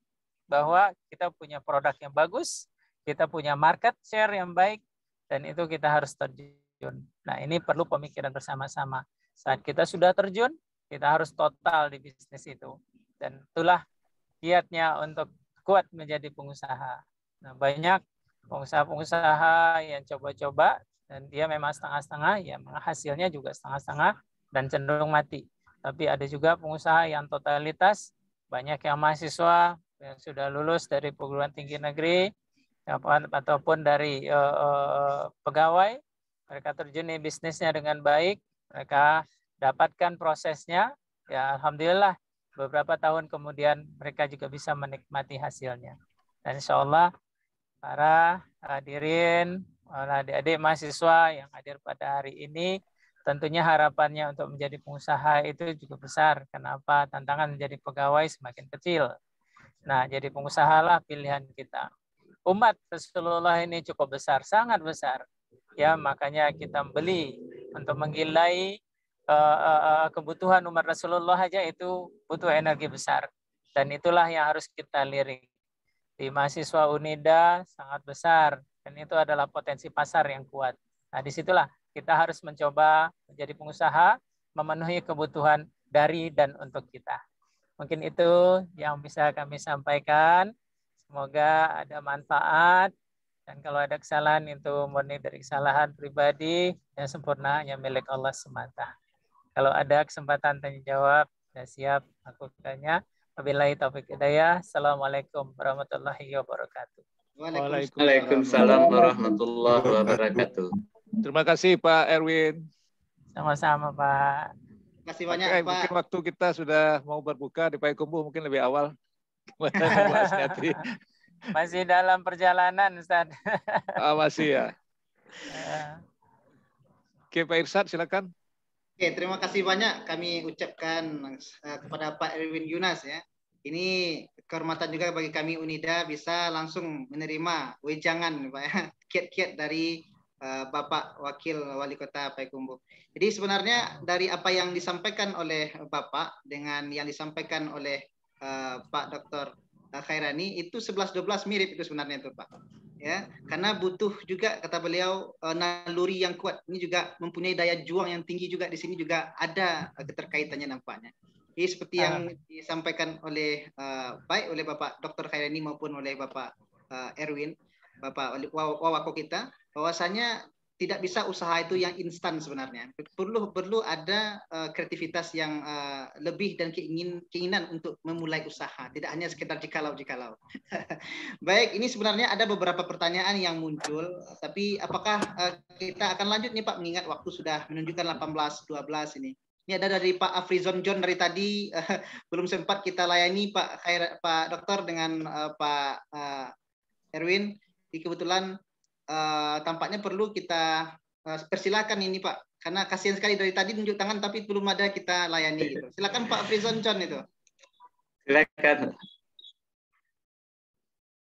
Bahwa kita punya produk yang bagus, kita punya market share yang baik, dan itu kita harus terjun. Nah, ini perlu pemikiran bersama-sama. Saat kita sudah terjun, kita harus total di bisnis itu. Dan itulah kiatnya untuk kuat menjadi pengusaha. Nah, banyak pengusaha-pengusaha yang coba-coba, dan dia memang setengah-setengah, ya hasilnya juga setengah-setengah, dan cenderung mati. Tapi ada juga pengusaha yang totalitas, banyak yang mahasiswa yang sudah lulus dari perguruan tinggi negeri, ataupun dari pegawai, mereka terjun di bisnisnya dengan baik, mereka dapatkan prosesnya, ya alhamdulillah beberapa tahun kemudian mereka juga bisa menikmati hasilnya. Dan insya Allah para hadirin, para adik-adik mahasiswa yang hadir pada hari ini, tentunya harapannya untuk menjadi pengusaha itu juga besar. Kenapa? Tantangan menjadi pegawai semakin kecil. Nah, jadi pengusahalah pilihan kita. Umat Rasulullah ini cukup besar, sangat besar. Ya, makanya kita beli untuk menggilai kebutuhan umat Rasulullah aja itu butuh energi besar. Dan itulah yang harus kita lirik. Di mahasiswa Unida sangat besar. Dan itu adalah potensi pasar yang kuat. Nah, disitulah kita harus mencoba menjadi pengusaha, memenuhi kebutuhan dari dan untuk kita. Mungkin itu yang bisa kami sampaikan. Semoga ada manfaat. Dan kalau ada kesalahan itu murni dari kesalahan pribadi, yang sempurna hanya milik Allah semata. Kalau ada kesempatan tanya jawab, sudah siap aku tanya. Wabillahi taufiq hidayah. Assalamualaikum warahmatullahi wabarakatuh.
Waalaikumsalam warahmatullahi wabarakatuh.
Terima kasih Pak Erwin.
Sama-sama Pak.
Terima kasih banyak
Oke,
Pak.
mungkin waktu kita sudah mau berbuka di Payakumbuh mungkin lebih awal. Gimana
Masih dalam perjalanan Ustaz.
masih ya. Oke Pak Irsyad silakan.
Oke, terima kasih banyak kami ucapkan kepada Pak Erwin Yunas ya. Ini kehormatan juga bagi kami UNIDA bisa langsung menerima wejangan Pak ya, kiat-kiat dari Bapak Wakil Wali Kota Payakumbuh. Jadi sebenarnya dari apa yang disampaikan oleh Bapak dengan yang disampaikan oleh Pak Dr. Khairani itu 11-12 mirip itu sebenarnya itu Pak. Ya, karena butuh juga kata beliau naluri yang kuat. Ini juga mempunyai daya juang yang tinggi juga di sini juga ada keterkaitannya nampaknya. Jadi seperti yang disampaikan oleh baik oleh Bapak Dr. Khairani maupun oleh Bapak Erwin, Bapak Wawako kita, bahwasanya tidak bisa usaha itu yang instan sebenarnya. Perlu ada kreativitas yang lebih dan keinginan untuk memulai usaha. Tidak hanya sekedar jikalau. Baik, ini sebenarnya ada beberapa pertanyaan yang muncul. Tapi apakah kita akan lanjut nih Pak, mengingat waktu sudah menunjukkan 18.12 ini. Ini ada dari Pak Afrizon John dari tadi belum sempat kita layani Pak Dokter dengan Pak Erwin. Jadi kebetulan tampaknya perlu kita persilakan ini Pak, karena kasihan sekali dari tadi tunjuk tangan tapi belum ada kita layani gitu. Silakan Pak Afrizon John itu.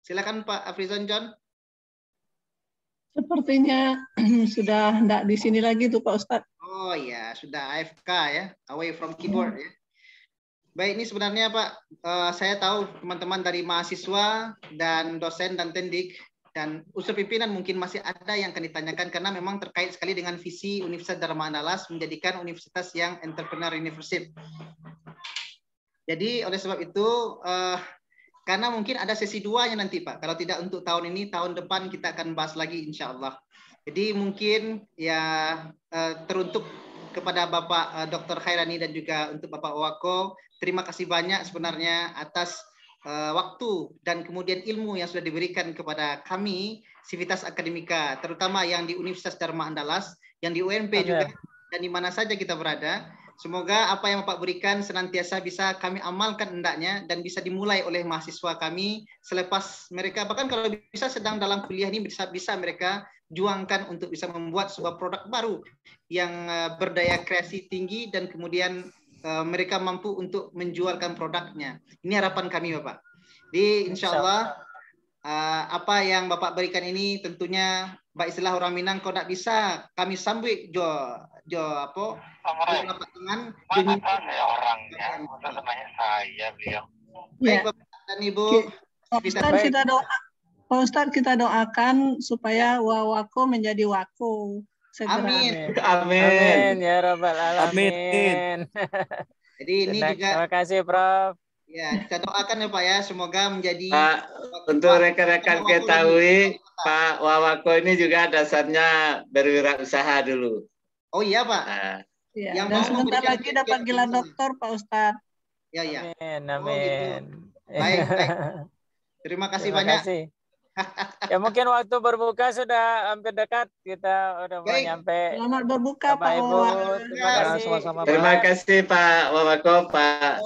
Silakan Pak Afrizon John.
Sepertinya sudah tidak di sini lagi tuh Pak Ustadz.
Oh ya, sudah AFK ya, away from keyboard ya. Baik, ini sebenarnya Pak, saya tahu teman-teman dari mahasiswa dan dosen dan tendik dan unsur pimpinan mungkin masih ada yang akan ditanyakan karena memang terkait sekali dengan visi Universitas Dharma Andalas menjadikan universitas yang entrepreneur university. Jadi oleh sebab itu karena mungkin ada sesi 2-nya nanti Pak. Kalau tidak untuk tahun ini, tahun depan kita akan bahas lagi insya Allah. Jadi mungkin ya teruntuk kepada Bapak Dr. Khairani dan juga untuk Bapak Wako, terima kasih banyak sebenarnya atas waktu dan kemudian ilmu yang sudah diberikan kepada kami Sivitas Akademika, terutama yang di Universitas Dharma Andalas, yang di UNP juga, dan di mana saja kita berada. Semoga apa yang Bapak berikan senantiasa bisa kami amalkan hendaknya dan bisa dimulai oleh mahasiswa kami selepas mereka, bahkan kalau bisa sedang dalam kuliah ini bisa mereka juangkan untuk bisa membuat sebuah produk baru yang berdaya kreasi tinggi dan kemudian mereka mampu untuk menjualkan produknya. Ini harapan kami Bapak. Jadi insya Allah apa yang Bapak berikan ini tentunya Mbak istilah orang Minang kalau tidak bisa kami sambut apa dapat tangan orangnya saya beliau. Baik Bapak dan Ibu.
Pak Ustadz kita doakan supaya Wawako menjadi Wako. Segera.
Amin ya Rabbal Alamin.
Jadi ini juga
terima kasih Prof.
Ya, kita doakan ya Pak ya, semoga menjadi
Pak, untuk rekan-rekan ketahui Pak Wawako ini juga dasarnya berwirausaha dulu.
Oh iya Pak.
Ya, yang dan sebentar lagi dapat gelar doktor Pak Ustadz.
Ya ya.
Amin.
Oh, gitu. Baik. Terima kasih banyak.
Kasih. Ya mungkin waktu berbuka sudah hampir dekat, kita udah mau nyampe.
Selamat berbuka Pak
Ibu. Terima kasih.
Sama-sama,
terima kasih Pak Wawako, Pak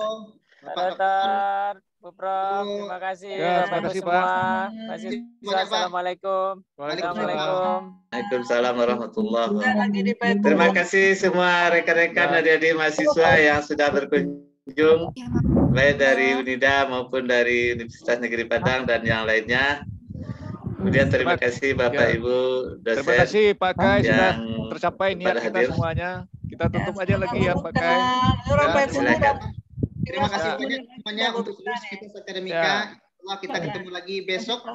Dokter, Bu Prof, terima kasih.
Ya, terima kasih Pak.
Assalamualaikum.
Waalaikumsalam warahmatullahi wabarakatuh. Terima kasih semua rekan-rekan adik-adik mahasiswa yang sudah berkunjung, baik dari UNIDA maupun dari Universitas Negeri Padang dan yang lainnya. Kemudian terima kasih Bapak Ibu dosen.
Terima kasih Pak Kai sudah
yang
tercapai niat kita
hadir.
Semuanya. Kita tutup aja lagi ya Pak Kai.
Silakan.
Terima kasih banyak semuanya untuk seluruh Sivitas Akademika. Kita ketemu lagi besok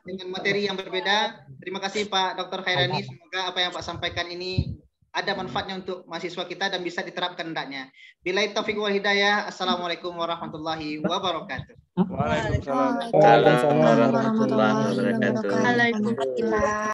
dengan materi yang berbeda. Terima kasih Pak Dr. Khairani. Semoga apa yang Pak sampaikan ini ada manfaatnya untuk mahasiswa kita dan bisa diterapkan hendaknya. Billahi taufiq wal hidayah. Assalamualaikum warahmatullahi wabarakatuh.
Waalaikumsalam.
Waalaikumsalam warahmatullahi wabarakatuh.
Waalaikumsalam.